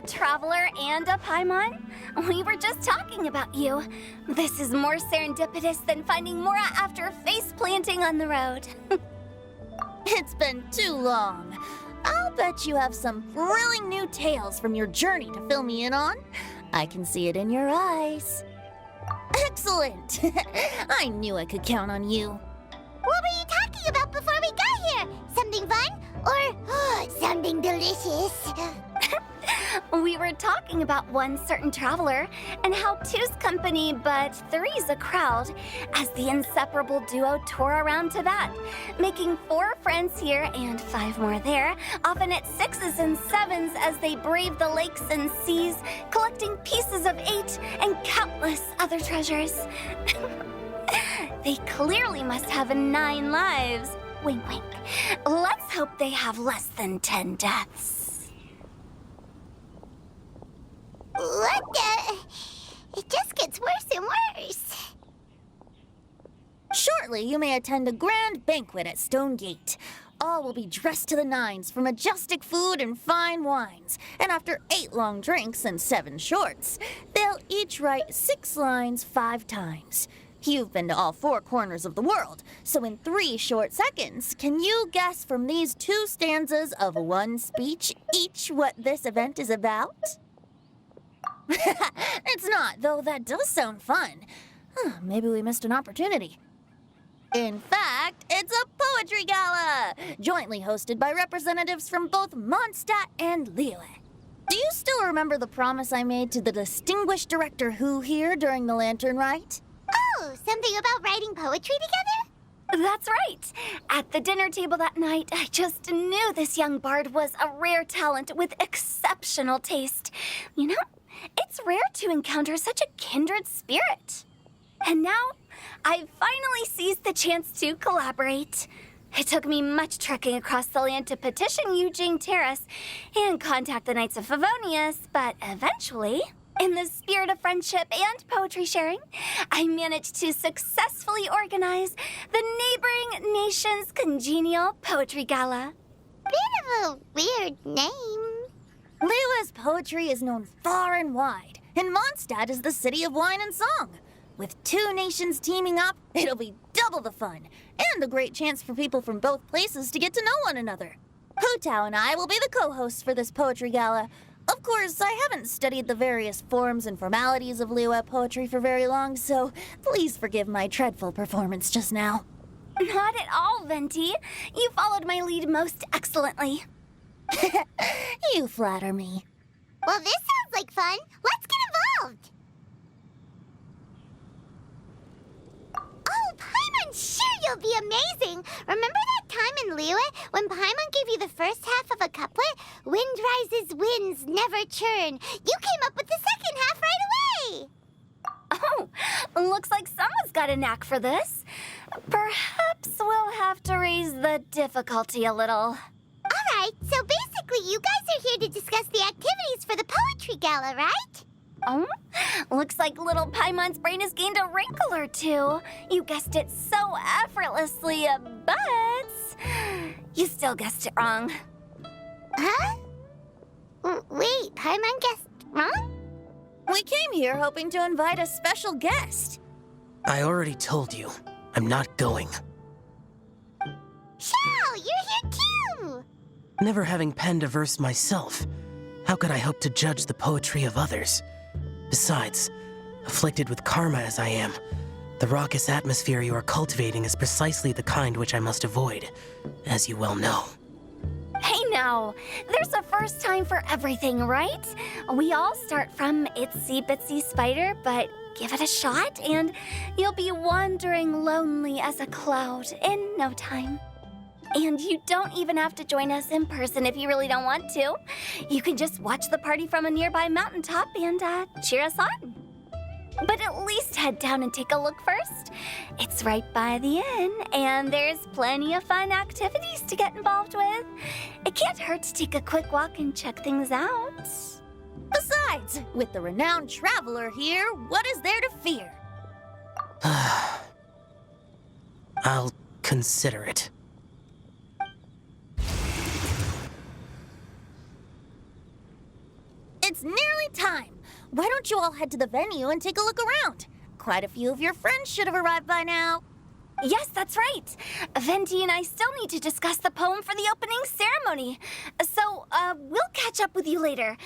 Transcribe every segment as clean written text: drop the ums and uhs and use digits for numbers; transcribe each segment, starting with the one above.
traveler and a Paimon? We were just talking about you. This is more serendipitous than finding Mora after face-planting on the road. It's been too long. I'll bet you have some thrilling new tales from your journey to fill me in on. I can see it in your eyes. Excellent! I knew I could count on you. What were you talking about before we got here? Something fun? Or something delicious? We were talking about one certain traveler and how two's company but three's a crowd as the inseparable duo tore around Tibet, making 4 friends here and 5 more there, often at 6s and 7s as they braved the lakes and seas, collecting pieces of 8 and countless other treasures. They clearly must have 9 lives. Wink, wink. Let's hope they have less than 10 deaths. What the? It just gets worse and worse. Shortly, you may attend a grand banquet at Stone Gate. All will be dressed to the nines for majestic food and fine wines. And after 8 long drinks and 7 shorts, they'll each write 6 lines 5 times. You've been to all 4 corners of the world, so in 3 short seconds, can you guess from these 2 stanzas of 1 speech each what this event is about? It's not, though that does sound fun. Maybe we missed an opportunity. In fact, it's a poetry gala, jointly hosted by representatives from both Mondstadt and Liyue. Do you still remember the promise I made to the distinguished director Hu here during the Lantern Rite? Oh, something about writing poetry together? That's right. At the dinner table that night, I just knew this young bard was a rare talent with exceptional taste. You know, it's rare to encounter such a kindred spirit. And now, I've finally seized the chance to collaborate. It took me much trekking across the land to petition Yujing Terrace and contact the Knights of Favonius, but eventually, in the spirit of friendship and poetry sharing, I managed to successfully organize the neighboring nation's congenial poetry gala. Bit of a weird name. Liyue's poetry is known far and wide, and Mondstadt is the city of wine and song. With 2 nations teaming up, it'll be double the fun, and a great chance for people from both places to get to know one another. Hu Tao and I will be the co-hosts for this poetry gala. Of course, I haven't studied the various forms and formalities of Liyue poetry for very long, so please forgive my dreadful performance just now. Not at all, Venti. You followed my lead most excellently. You flatter me. Well, this sounds like fun. Let's get involved. Oh, Paimon, sure you'll be amazing. Remember that time in Liyue when Paimon gave you the first half of a couplet? Wind rises, winds never churn. You came up with the second half right away. Oh, looks like someone's got a knack for this. Perhaps we'll have to raise the difficulty a little. All right, so basically you guys are here to discuss the activities for the poetry gala, right? Oh, looks like little Paimon's brain has gained a wrinkle or 2. You guessed it so effortlessly, but you still guessed it wrong. Huh? Wait, Paimon guessed wrong? We came here hoping to invite a special guest. I already told you, I'm not going. Xiao, you're here too! Never having penned a verse myself, how could I hope to judge the poetry of others? Besides, afflicted with karma as I am, the raucous atmosphere you are cultivating is precisely the kind which I must avoid, as you well know. Hey now, there's a first time for everything, right? We all start from itsy bitsy spider, but give it a shot and you'll be wandering lonely as a cloud in no time. And you don't even have to join us in person if you really don't want to. You can just watch the party from a nearby mountaintop and cheer us on. But at least head down and take a look first. It's right by the inn, and there's plenty of fun activities to get involved with. It can't hurt to take a quick walk and check things out. Besides, with the renowned traveler here, what is there to fear? I'll consider it. it's nearly time. Why don't you all head to the venue and take a look around? Quite a few of your friends should have arrived by now. Yes, that's right. Venti and I still need to discuss the poem for the opening ceremony. So, we'll catch up with you later.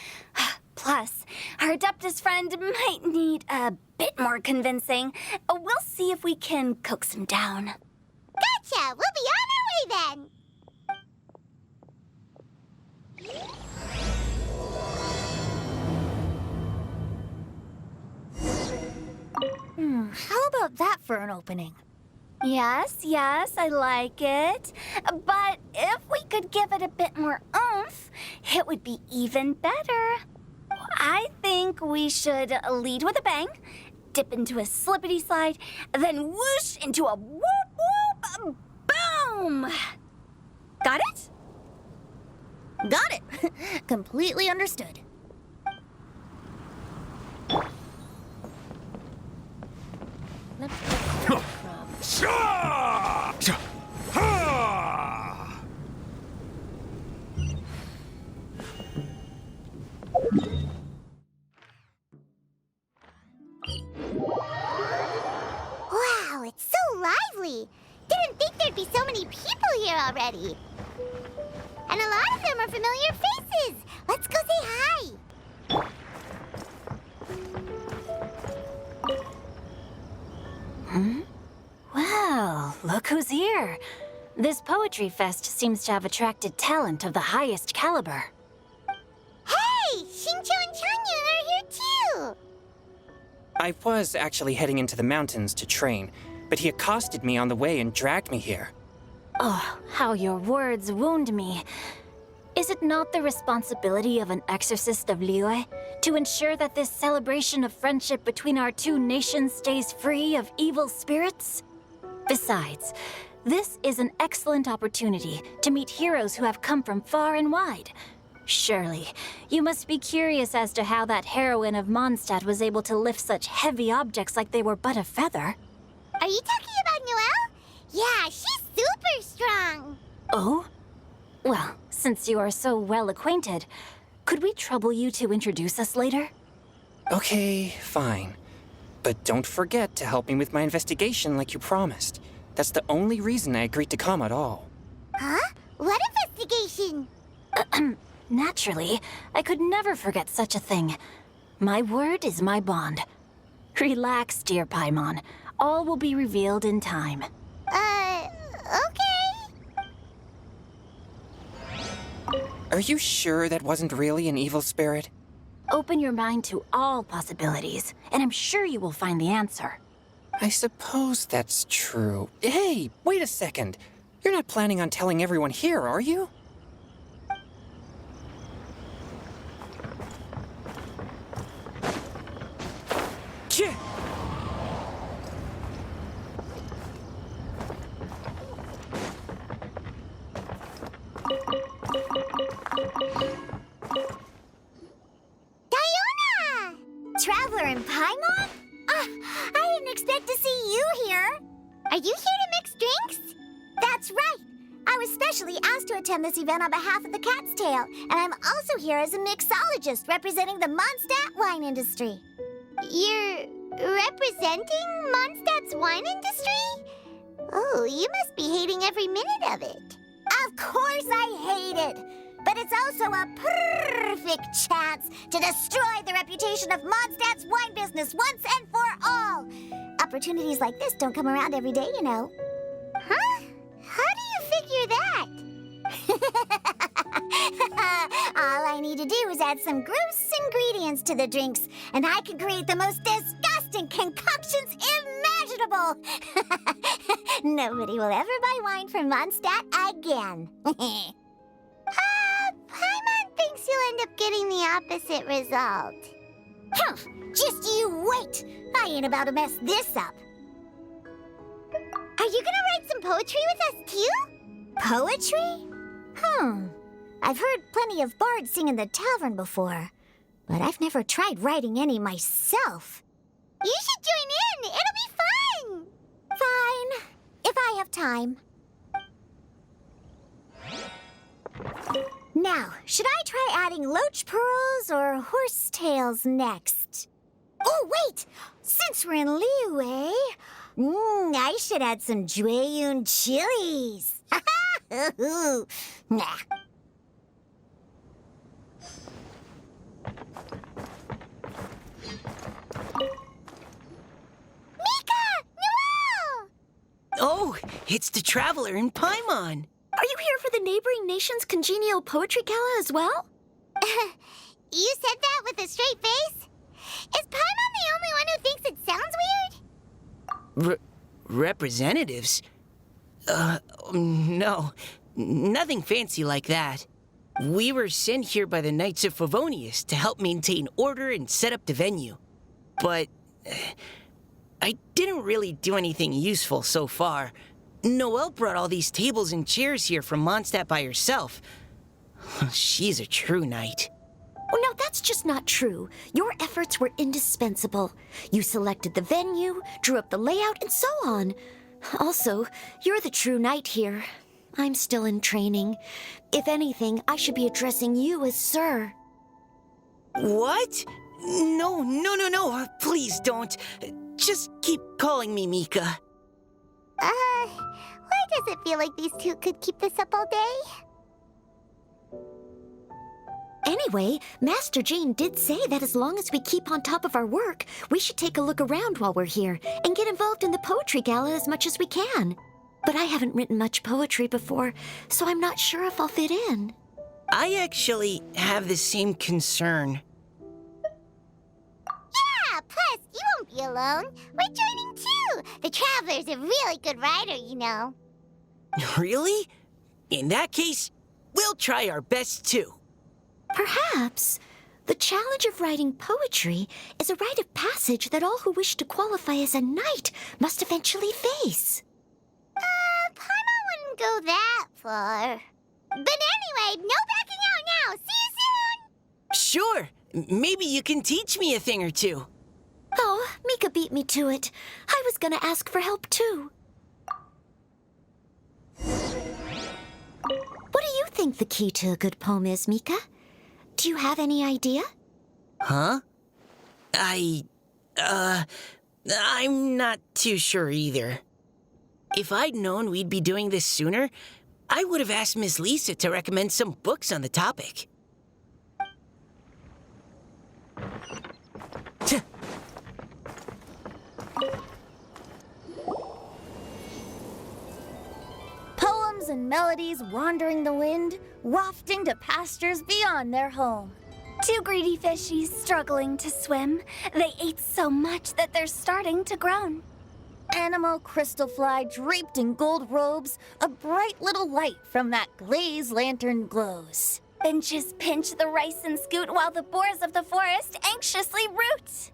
Plus, our Adeptus friend might need a bit more convincing. We'll see if we can coax him down. Gotcha! We'll be on our way then! How about that for an opening? Yes, I like it. But if we could give it a bit more oomph, it would be even better. I think we should lead with a bang, dip into a slippity slide, then whoosh into a whoop whoop boom! Got it? Got it. Completely understood. Wow, it's so lively! Didn't think there'd be so many people here already. And a lot of them are familiar faces. Let's go say hi. Well, look who's here. This poetry fest seems to have attracted talent of the highest caliber. Hey, Xingqiu and Changyun are here too. I was actually heading into the mountains to train, but he accosted me on the way and dragged me here. Oh, how your words wound me. Is it not the responsibility of an exorcist of Liyue to ensure that this celebration of friendship between our two nations stays free of evil spirits? Besides, this is an excellent opportunity to meet heroes who have come from far and wide. Surely, you must be curious as to how that heroine of Mondstadt was able to lift such heavy objects like they were but a feather. Are you talking about Noelle? Yeah, she's super strong. Oh? Well, since you are so well acquainted, could we trouble you to introduce us later? Okay, fine. But don't forget to help me with my investigation like you promised. That's the only reason I agreed to come at all. Huh? What investigation? Naturally, I could never forget such a thing. My word is my bond. Relax, dear Paimon. All will be revealed in time. Okay. Are you sure that wasn't really an evil spirit? Open your mind to all possibilities, and I'm sure you will find the answer. I suppose that's true. Hey, wait a second. You're not planning on telling everyone here, are you? Tch! Diona! Traveler and Paimon? I didn't expect to see you here. Are you here to mix drinks? That's right. I was specially asked to attend this event on behalf of the Cat's Tail, and I'm also here as a mixologist representing the Mondstadt wine industry. You're representing Mondstadt's wine industry? Oh, you must be hating every minute of it. Of course I hate it, but it's also a perfect chance to destroy the reputation of Mondstadt's wine business once and for all. Opportunities like this don't come around every day, you know. Huh? How do you figure that? All I need to do is add some gross ingredients to the drinks, and I can create the most disgusting concoctions imaginable. Nobody will ever buy wine from Mondstadt again. Paimon thinks you'll end up getting the opposite result. Huh, just you wait. I ain't about to mess this up. Are you gonna write some poetry with us too? Poetry? I've heard plenty of bards sing in the tavern before, but I've never tried writing any myself. You should join in. It'll be fun. Fine, if I have time. Now, should I try adding loach pearls or horse tails next? Oh, wait! Since we're in Liyue, I should add some Jueyun chilies. Nah. Oh, it's the Traveler in Paimon. Are you here for the neighboring nation's congenial poetry gala as well? You said that with a straight face? Is Paimon the only one who thinks it sounds weird? Representatives? No. Nothing fancy like that. We were sent here by the Knights of Favonius to help maintain order and set up the venue. But I didn't really do anything useful so far. Noelle brought all these tables and chairs here from Mondstadt by herself. She's a true knight. Oh, no, that's just not true. Your efforts were indispensable. You selected the venue, drew up the layout, and so on. Also, you're the true knight here. I'm still in training. If anything, I should be addressing you as Sir. What? No. Please don't. Just keep calling me Mika. Why does it feel like these two could keep this up all day? Anyway, Master Jane did say that as long as we keep on top of our work, we should take a look around while we're here and get involved in the poetry gala as much as we can. But I haven't written much poetry before, so I'm not sure if I'll fit in. I actually have the same concern. Yeah, plus, you won't be alone. We're joining too. The Traveler's a really good writer, you know. Really? In that case, we'll try our best too. Perhaps. The challenge of writing poetry is a rite of passage that all who wish to qualify as a knight must eventually face. Paimon wouldn't go that far. But anyway, no backing out now. See you soon! Sure. Maybe you can teach me a thing or two. Oh, Mika beat me to it. I was gonna ask for help too. What do you think the key to a good poem is, Mika? Do you have any idea? Huh? I'm not too sure either. If I'd known we'd be doing this sooner, I would have asked Miss Lisa to recommend some books on the topic. Poems and melodies wandering the wind, wafting to pastures beyond their home. Two greedy fishies struggling to swim. They ate so much that they're starting to groan. Animal crystal fly draped in gold robes, a bright little light from that glazed lantern glows. Finches pinch the rice and scoot while the boars of the forest anxiously root.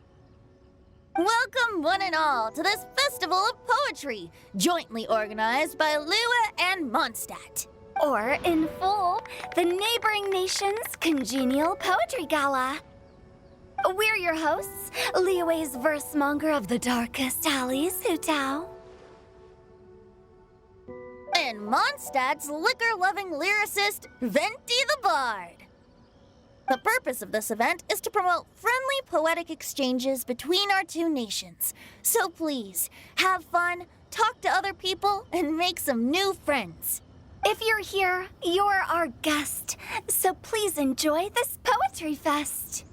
Welcome, one and all, to this festival of poetry, jointly organized by Liyue and Mondstadt. Or, in full, the neighboring nation's congenial poetry gala. We're your hosts, Liyue's verse-monger of the darkest alleys, Hutao. And Mondstadt's liquor-loving lyricist, Venti the Bard. The purpose of this event is to promote friendly poetic exchanges between our two nations. So please, have fun, talk to other people, and make some new friends. If you're here, you're our guest, so please enjoy this poetry fest.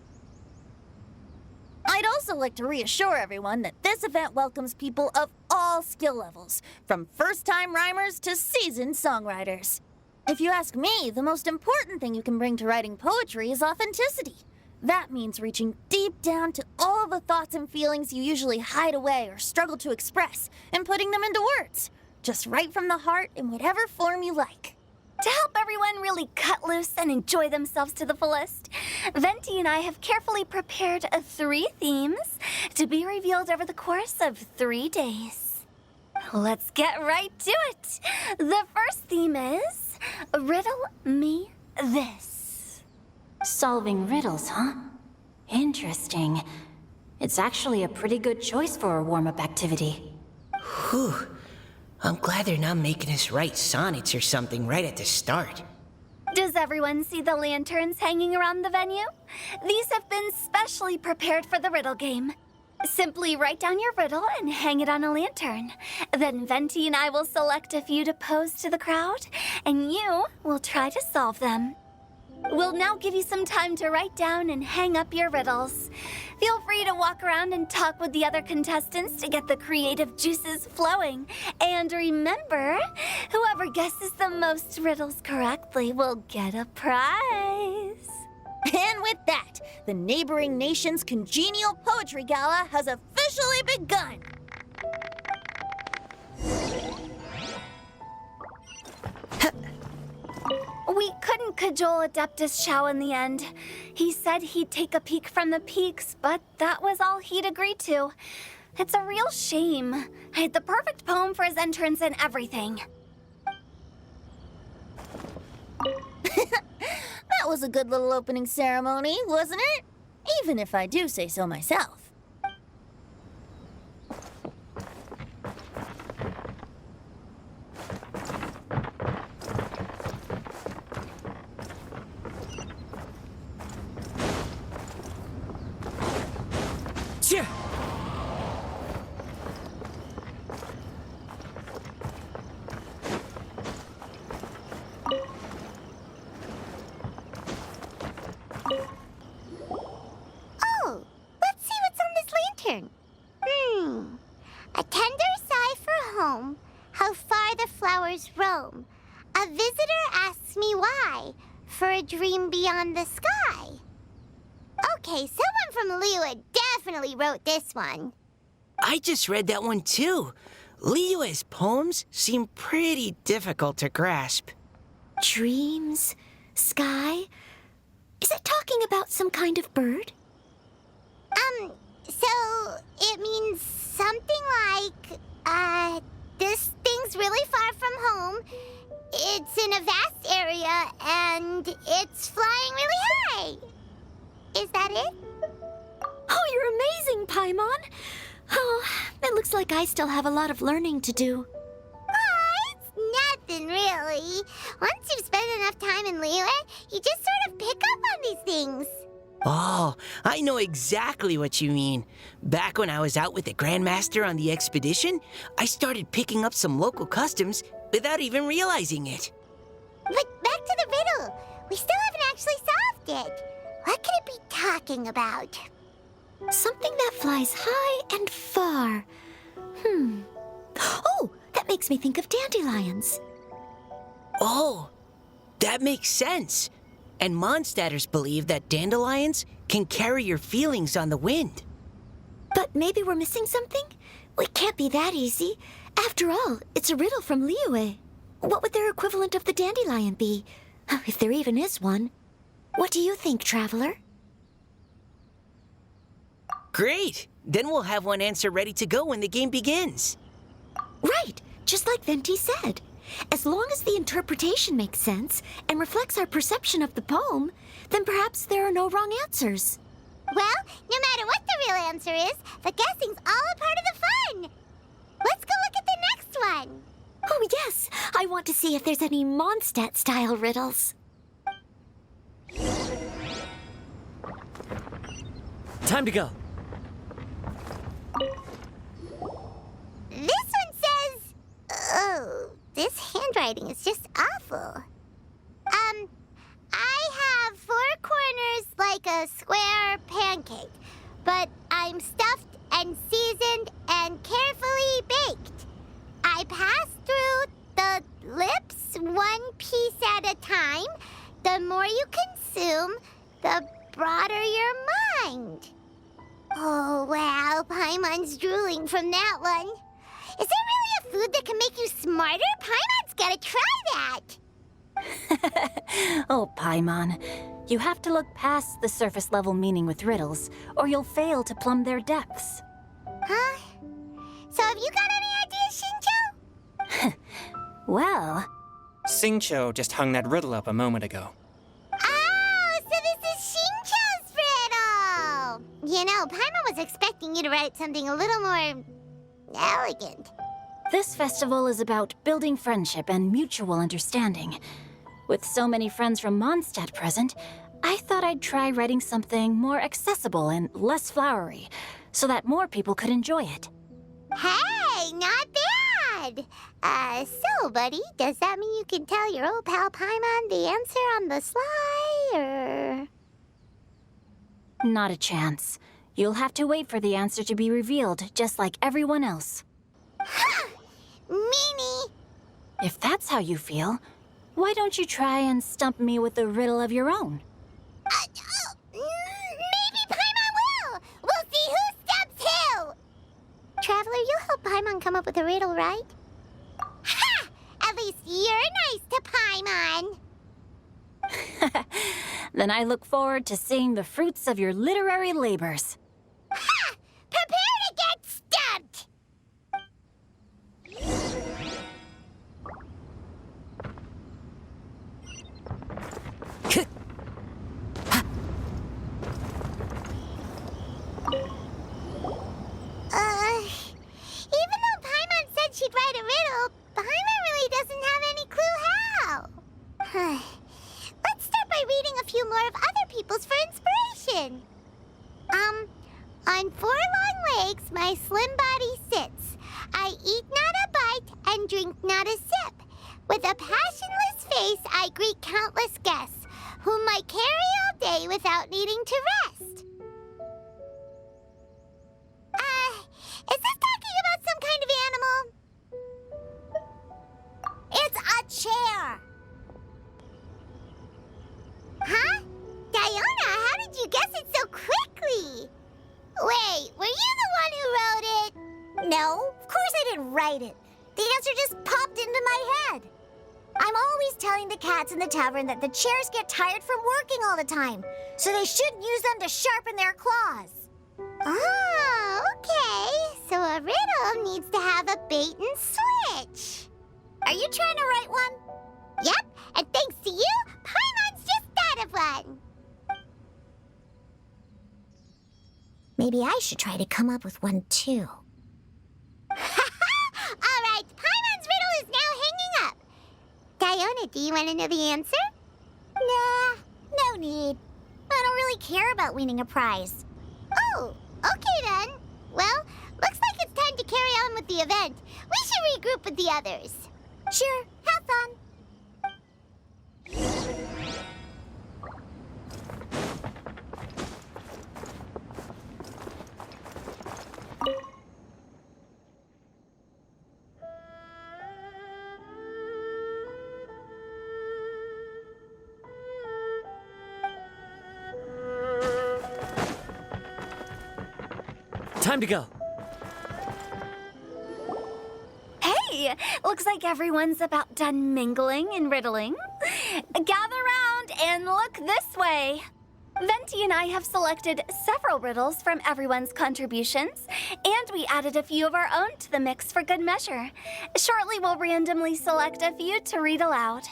I'd also like to reassure everyone that this event welcomes people of all skill levels, from first-time rhymers to seasoned songwriters. If you ask me, the most important thing you can bring to writing poetry is authenticity. That means reaching deep down to all the thoughts and feelings you usually hide away or struggle to express, and putting them into words. Just right from the heart in whatever form you like. To help everyone really cut loose and enjoy themselves to the fullest, Venti and I have carefully prepared 3 themes to be revealed over the course of 3 days. Let's get right to it. The first theme is Riddle Me This. Solving riddles, huh? Interesting. It's actually a pretty good choice for a warm-up activity. Whew. I'm glad they're not making us write sonnets or something right at the start. Does everyone see the lanterns hanging around the venue? These have been specially prepared for the riddle game. Simply write down your riddle and hang it on a lantern. Then Venti and I will select a few to pose to the crowd, and you will try to solve them. We'll now give you some time to write down and hang up your riddles. Feel free to walk around and talk with the other contestants to get the creative juices flowing. And remember, whoever guesses the most riddles correctly will get a prize. And with that, the neighboring nation's congenial poetry gala has officially begun. We couldn't cajole Adeptus Shao in the end. He said he'd take a peek from the peaks, but that was all he'd agreed to. It's a real shame. I had the perfect poem for his entrance and everything. That was a good little opening ceremony, wasn't it? Even if I do say so myself. Tja! Oh, let's see what's on this lantern. A tender sigh for home, how far the flowers roam. A visitor asks me why, for a dream beyond the sky. Okay, someone from Liyue definitely wrote this one. I just read that one too. Liyue's poems seem pretty difficult to grasp. Dreams? Sky? Is it talking about some kind of bird? So it means something like, this thing's really far from home. It's in a vast area, and it's flying really high. Is that it? Oh, you're amazing, Paimon! Oh, it looks like I still have a lot of learning to do. It's nothing, really. Once you've spent enough time in Liyue, you just sort of pick up on these things. Oh, I know exactly what you mean. Back when I was out with the Grandmaster on the expedition, I started picking up some local customs without even realizing it. But back to the riddle. We still haven't actually solved it. What could it be talking about? Something that flies high and far. Oh, that makes me think of dandelions. Oh, that makes sense. And Mondstadters believe that dandelions can carry your feelings on the wind. But maybe we're missing something? It can't be that easy. After all, it's a riddle from Liyue. What would their equivalent of the dandelion be? If there even is one. What do you think, Traveler? Great! Then we'll have one answer ready to go when the game begins. Right, just like Venti said. As long as the interpretation makes sense and reflects our perception of the poem, then perhaps there are no wrong answers. Well, no matter what the real answer is, the guessing's all a part of the fun. Let's go look at the next one. Oh, yes. I want to see if there's any Mondstadt-style riddles. Time to go. This one says... Oh, this handwriting is just awful. I have 4 corners like a square pancake, but I'm stuffed and seasoned and carefully baked. I pass through the lips 1 piece at a time. The more you consume, the broader your mind. Oh, wow, Paimon's drooling from that one. Is there really a food that can make you smarter? Paimon's gotta try that. Oh, Paimon. You have to look past the surface-level meaning with riddles, or you'll fail to plumb their depths. Huh? So have you got any ideas, Shincho? Well... Xingqiu just hung that riddle up a moment ago. Oh, so this is Shincho's riddle! You know, Paimon was expecting you to write something a little more... elegant. This festival is about building friendship and mutual understanding. With so many friends from Mondstadt present, I thought I'd try writing something more accessible and less flowery, so that more people could enjoy it. Hey, not bad! So, buddy, does that mean you can tell your old pal Paimon the answer on the sly, or...? Not a chance. You'll have to wait for the answer to be revealed, just like everyone else. Meanie! If that's how you feel, why don't you try and stump me with a riddle of your own? Maybe Paimon will! We'll see who stumps who! Traveler, you'll help Paimon come up with a riddle, right? Ha! At least you're nice to Paimon! Then I look forward to seeing the fruits of your literary labors. Ha! Prepare to get stumped! Even though Paimon said she'd write a riddle, Paimon really doesn't have any clue how. Let's start by reading a few more of other people's for inspiration. On 4 long legs my slim body sits. I eat not a bite and drink not a sip. With a passionless face I greet countless guests, whom I carry all day without needing to rest. Is this talking about some kind of animal? It's a chair. Huh? Diona, how did you guess it so quickly? Wait, were you the one who wrote it? No, of course I didn't write it. The answer just popped into my head. I'm always telling the cats in the tavern that the chairs get tired from working all the time, so they shouldn't use them to sharpen their claws. Oh, okay. So a riddle needs to have a bait and switch. Are you trying to write one? Yep, and thanks to you, Paimon's just thought of one. Maybe I should try to come up with one, too. All right, Paimon's riddle is now hanging up. Diona, do you want to know the answer? Nah, no need. I don't really care about winning a prize. Oh, okay then. Well, looks like it's time to carry on with the event. We should regroup with the others. Sure, have fun. Time to go. Hey, looks like everyone's about done mingling and riddling. Gather round and look this way. Venti and I have selected several riddles from everyone's contributions, and we added a few of our own to the mix for good measure. Shortly, we'll randomly select a few to read aloud.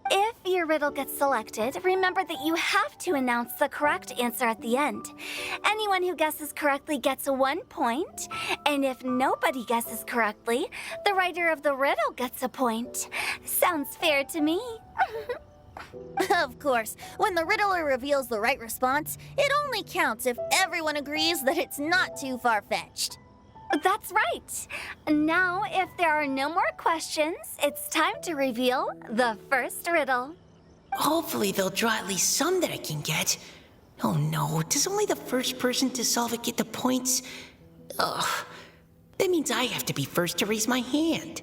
If your riddle gets selected, remember that you have to announce the correct answer at the end. Anyone who guesses correctly gets 1 point, and if nobody guesses correctly, the writer of the riddle gets a point. Sounds fair to me. Of course, when the riddler reveals the right response, it only counts if everyone agrees that it's not too far-fetched. That's right. Now, if there are no more questions, it's time to reveal the first riddle. Hopefully they'll draw at least some that I can get. Oh no, does only the first person to solve it get the points? Ugh, that means I have to be first to raise my hand.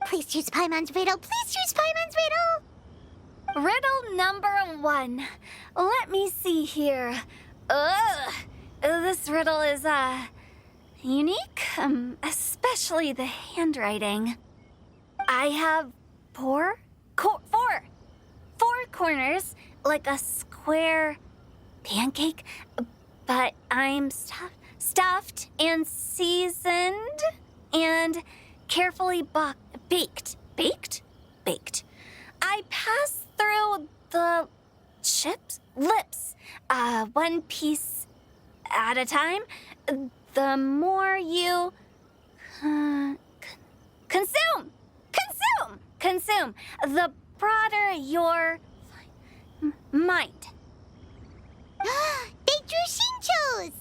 Please choose Paimon's riddle. Please choose Paimon's riddle. Riddle number 1. Let me see here. This riddle is, unique, especially the handwriting. I have four corners, like a square pancake, but I'm stuffed and seasoned and carefully baked. Baked. I pass through the lips, 1 piece at a time. The more you consume, the broader your mind. They drew Shinchos!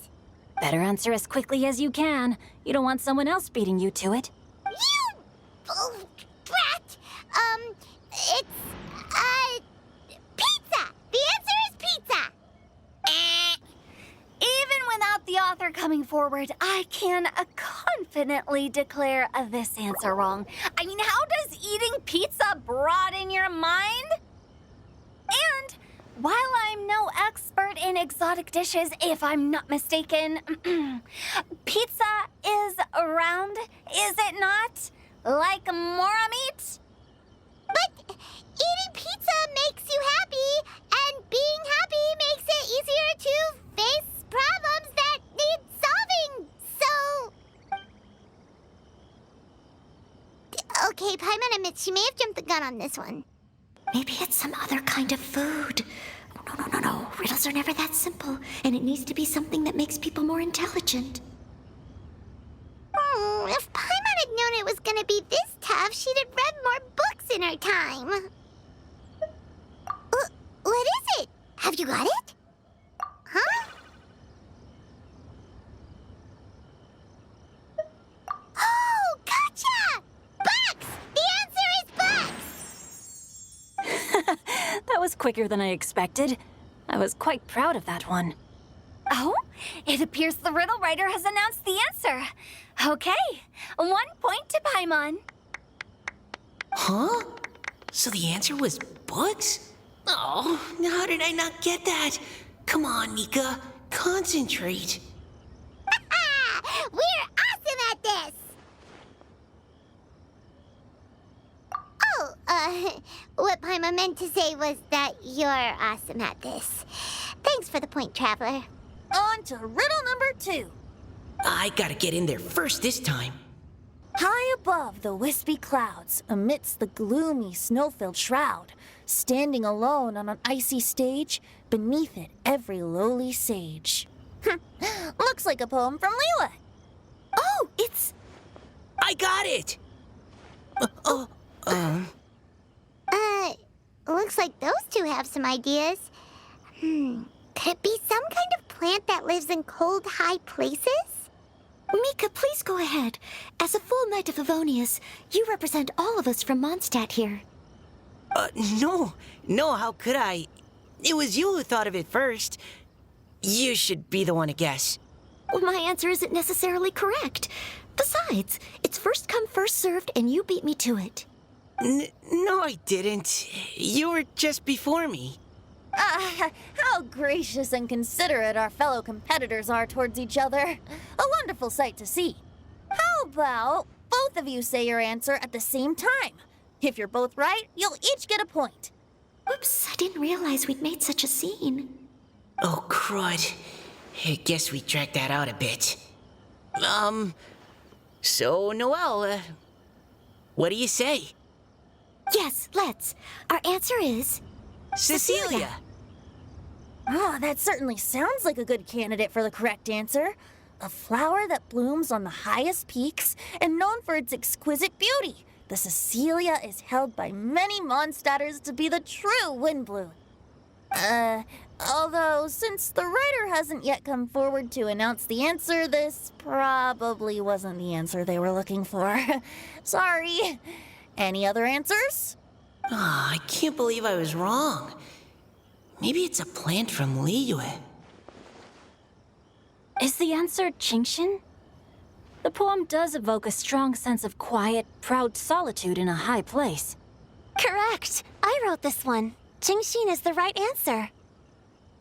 Better answer as quickly as you can. You don't want someone else beating you to it. You... Oh, brat! It's... pizza! The answer is pizza! Even without the author coming forward, I can confidently declare this answer wrong. I mean, how does eating pizza broaden your mind? And while I'm no expert in exotic dishes, if I'm not mistaken, pizza is round, is it not? Like mora meat? But eating pizza makes you happy, and being happy makes it easier to face problems that need solving, so... Okay, Paimon admits she may have jumped the gun on this one. Maybe it's some other kind of food. No. Riddles are never that simple, and it needs to be something that makes people more intelligent. If Paimon had known it was gonna be this tough, she'd have read more books in her time. What is it? Have you got it? Huh? Oh, gotcha! Bucks! The answer is bucks! That was quicker than I expected. I was quite proud of that one. Oh, it appears the riddle writer has announced the answer. Okay, 1 point to Paimon. Huh? So the answer was bugs? Oh, how did I not get that? Come on, Nika. Concentrate. We're awesome at this! Oh, what Paimon meant to say was that you're awesome at this. Thanks for the point, Traveler. On to riddle number 2. I gotta get in there first this time. High above the wispy clouds, amidst the gloomy snow-filled shroud, standing alone on an icy stage, beneath it every lowly sage. Looks like a poem from Liyue. Oh, it's... I got it! Looks like those two have some ideas. Could it be some kind of plant that lives in cold, high places? Mika, please go ahead. As a full Knight of Favonius, you represent all of us from Mondstadt here. No, how could I? It was you who thought of it first. You should be the one to guess. Well, my answer isn't necessarily correct. Besides, it's first come, first served, and you beat me to it. No, I didn't. You were just before me. How gracious and considerate our fellow competitors are towards each other. A wonderful sight to see. How about both of you say your answer at the same time? If you're both right, you'll each get a point. Oops, I didn't realize we'd made such a scene. Oh, crud. I guess we dragged that out a bit. So, Noelle, what do you say? Yes, let's. Our answer is... Cecilia! Oh, that certainly sounds like a good candidate for the correct answer. A flower that blooms on the highest peaks and known for its exquisite beauty. The Cecilia is held by many Mondstadters to be the true windbloom. Although, since the writer hasn't yet come forward to announce the answer, this probably wasn't the answer they were looking for. Sorry. Any other answers? Ah, I can't believe I was wrong. Maybe it's a plant from Liyue. Is the answer Genshin? The poem does evoke a strong sense of quiet, proud solitude in a high place. Correct. I wrote this one. Genshin is the right answer.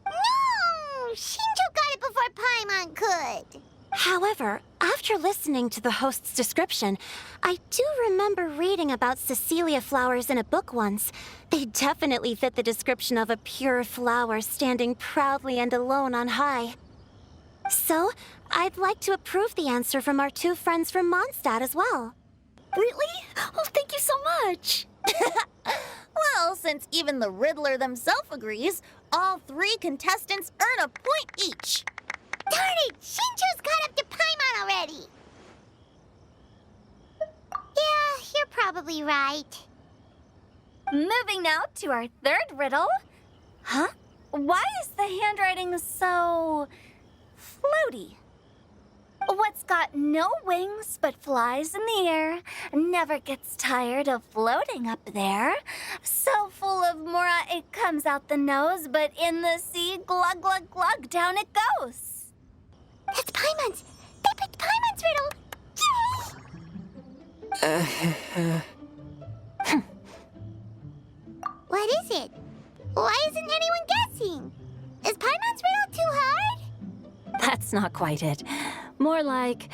No! Shinjo got it before Paimon could. However, after listening to the host's description, I do remember reading about Cecilia flowers in a book once. They definitely fit the description of a pure flower standing proudly and alone on high. So, I'd like to approve the answer from our two friends from Mondstadt as well. Really? Oh, thank you so much! Well, since even the Riddler themselves agrees, all 3 contestants earn a point each. Darn it! Shinjo's caught up to Paimon already! Yeah, you're probably right. Moving now to our third riddle. Huh? Why is the handwriting so floaty? What's got no wings but flies in the air, never gets tired of floating up there. So full of mora it comes out the nose, but in the sea, glug, glug, glug, down it goes. That's Paimon's. They picked Paimon's riddle. Yay! What is it? Why isn't anyone guessing? Is Paimon's riddle too hard? That's not quite it. More like,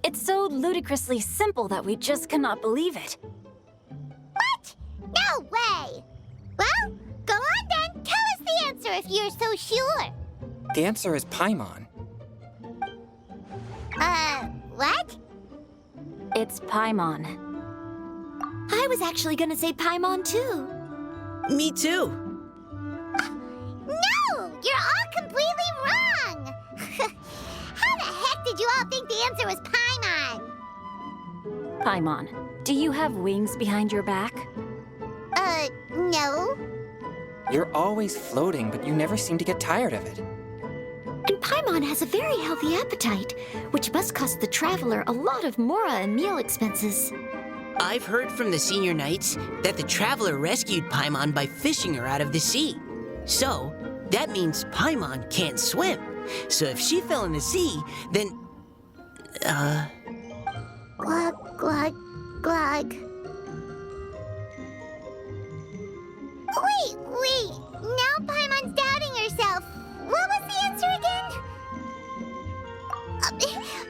it's so ludicrously simple that we just cannot believe it. What? No way! Well, go on then. Tell us the answer if you're so sure. The answer is Paimon. What? It's Paimon. I was actually gonna say Paimon too. Me too. No! You're all completely wrong! How the heck did you all think the answer was Paimon? Paimon, do you have wings behind your back? No. You're always floating, but you never seem to get tired of it. And Paimon has a very healthy appetite, which must cost the traveler a lot of mora and meal expenses. I've heard from the senior knights that the traveler rescued Paimon by fishing her out of the sea. So, that means Paimon can't swim. So if she fell in the sea, then... Glug, glug, glug. Wait. Now Paimon's doubting herself. What was the answer again?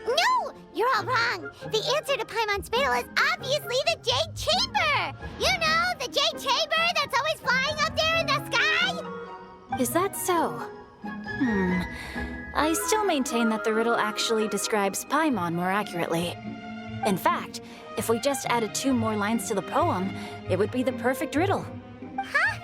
No! You're all wrong. The answer to Paimon's riddle is obviously the Jade Chamber! You know, the Jade Chamber that's always flying up there in the sky? Is that so? I still maintain that the riddle actually describes Paimon more accurately. In fact, if we just added 2 more lines to the poem, it would be the perfect riddle. Huh?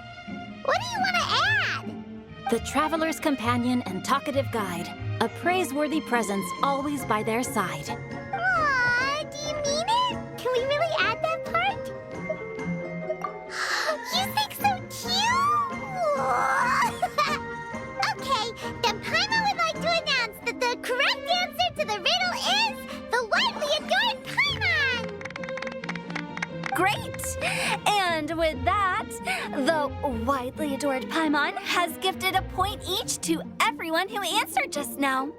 What do you want to add? The traveler's companion and talkative guide, a praiseworthy presence always by their side. Aw, do you mean it? Can we really add that part? You think so cute? Okay, then Paimon would like to announce that the correct answer to the riddle is the widely adored Paimon! Great! And with that, the widely adored Paimon has gifted a point each to everyone who answered just now.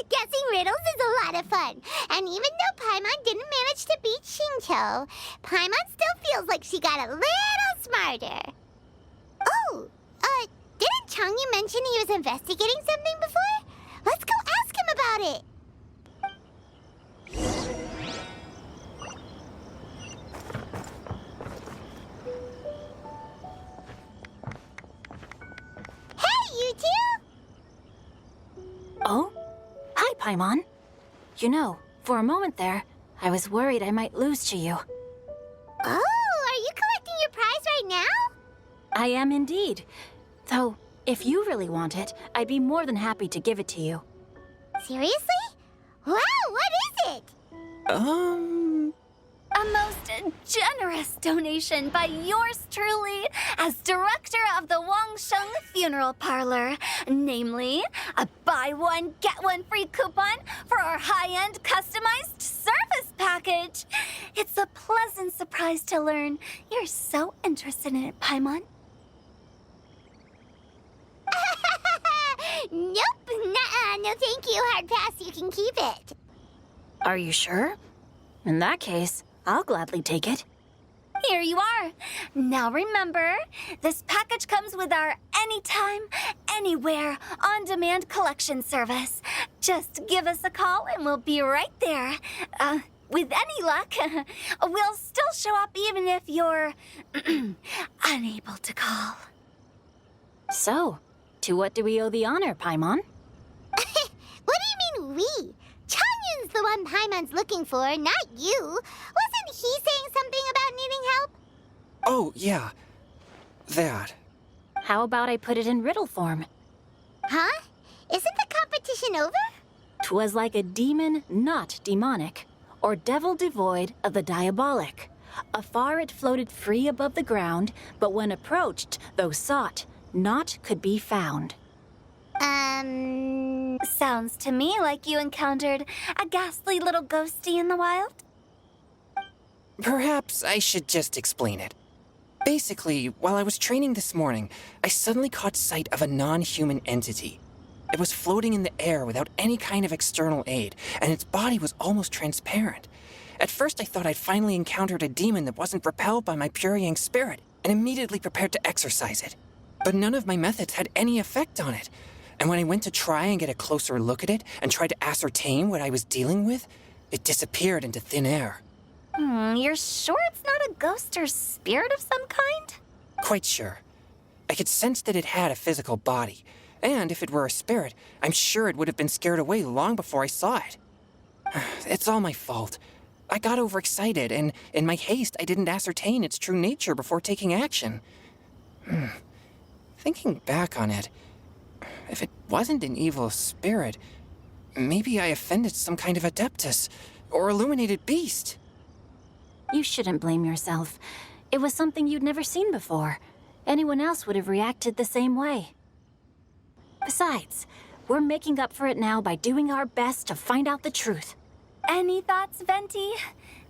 Guessing riddles is a lot of fun. And even though Paimon didn't manage to beat Shinto, Paimon still feels like she got a little smarter. Oh, didn't Changyu mention he was investigating something before? Let's go ask him about it. Hey, you two! Oh? Hi, Paimon. You know, for a moment there, I was worried I might lose to you. Oh, are you collecting your prize right now? I am indeed. Though, if you really want it, I'd be more than happy to give it to you. Seriously? Wow, what is it? A most generous donation by yours truly as director of the Wangsheng Funeral Parlor. Namely, a buy one, get one free coupon for our high-end customized service package. It's a pleasant surprise to learn you're so interested in it, Paimon. Nope, nuh-uh, no thank you, hard pass, you can keep it. Are you sure? In that case, I'll gladly take it. Here you are. Now remember, this package comes with our anytime, anywhere, on-demand collection service. Just give us a call and we'll be right there. With any luck, we'll still show up even if you're unable to call. So, to what do we owe the honor, Paimon? What do you mean we? Changyun's the one Paimon's looking for, not you. Wasn't he saying something about needing help? Oh, yeah. That. How about I put it in riddle form? Huh? Isn't the competition over? 'Twas like a demon not demonic, or devil devoid of the diabolic. Afar it floated free above the ground, but when approached, though sought, naught could be found. Sounds to me like you encountered a ghastly little ghosty in the wild. Perhaps I should just explain it. Basically, while I was training this morning, I suddenly caught sight of a non-human entity. It was floating in the air without any kind of external aid, and its body was almost transparent. At first I thought I'd finally encountered a demon that wasn't repelled by my pure yang spirit, and immediately prepared to exorcise it. But none of my methods had any effect on it. And when I went to try and get a closer look at it and tried to ascertain what I was dealing with, it disappeared into thin air. You're sure it's not a ghost or spirit of some kind? Quite sure. I could sense that it had a physical body, and if it were a spirit, I'm sure it would have been scared away long before I saw it. It's all my fault. I got overexcited, and in my haste, I didn't ascertain its true nature before taking action. Thinking back on it, if it wasn't an evil spirit, maybe I offended some kind of adeptus or illuminated beast. You shouldn't blame yourself. It was something you'd never seen before. Anyone else would have reacted the same way. Besides, we're making up for it now by doing our best to find out the truth. Any thoughts, Venti?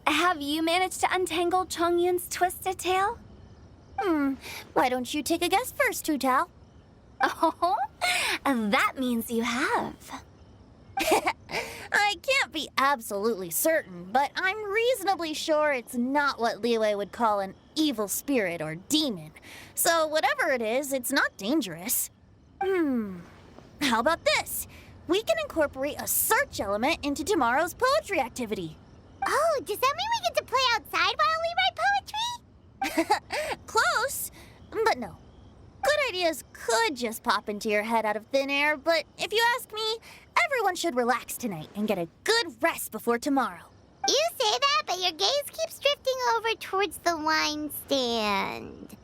Have you managed to untangle Chongyun's twisted tail? Why don't you take a guess first, Tutao? Oh, that means you have. I can't be absolutely certain, but I'm reasonably sure it's not what Liyue would call an evil spirit or demon. So whatever it is, it's not dangerous. How about this? We can incorporate a search element into tomorrow's poetry activity. Oh, does that mean we get to play outside while we write poetry? Close, but no. Good ideas could just pop into your head out of thin air, but if you ask me, everyone should relax tonight and get a good rest before tomorrow. You say that, but your gaze keeps drifting over towards the wine stand.